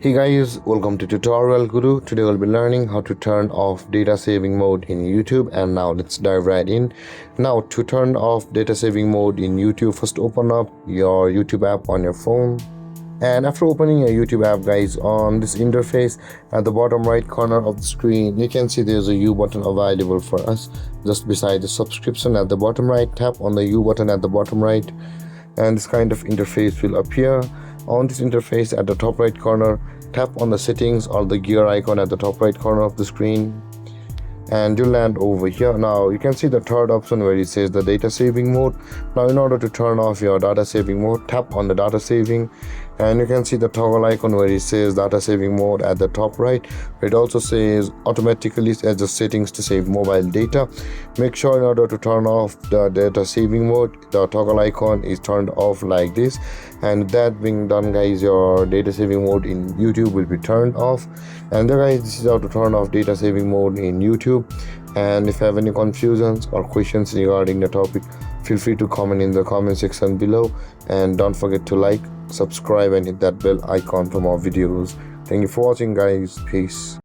Hey guys, welcome to Tutorial Guru. Today we'll be learning how to turn off data saving mode in YouTube, and now let's dive right in. Now to turn off data saving mode in YouTube, first open up your YouTube app on your phone. And after opening your YouTube app, guys, on this interface at the bottom right corner of the screen, you can see there's a U button available for us just beside the subscription. At the bottom right, tap on the U button at the bottom right, and this kind of interface will appear. On this interface at the top right corner, tap on the settings or the gear icon at the top right corner of the screen, and you'll land over here. Now you can see the third option where it says the data saving mode. Now in order to turn off your data saving mode, tap on the data saving, and you can see the toggle icon where it says data saving mode at the top right. It also says automatically adjust settings to save mobile data. Make sure in order to turn off the data saving mode, the toggle icon is turned off like this, and that being done, guys, your data saving mode in YouTube will be turned off. And there, guys, this is how to turn off data saving mode in YouTube. And if you have any confusions or questions regarding the topic, feel free to comment in the comment section below, and don't forget to like, subscribe and hit that bell icon for more videos. Thank you for watching, guys. Peace.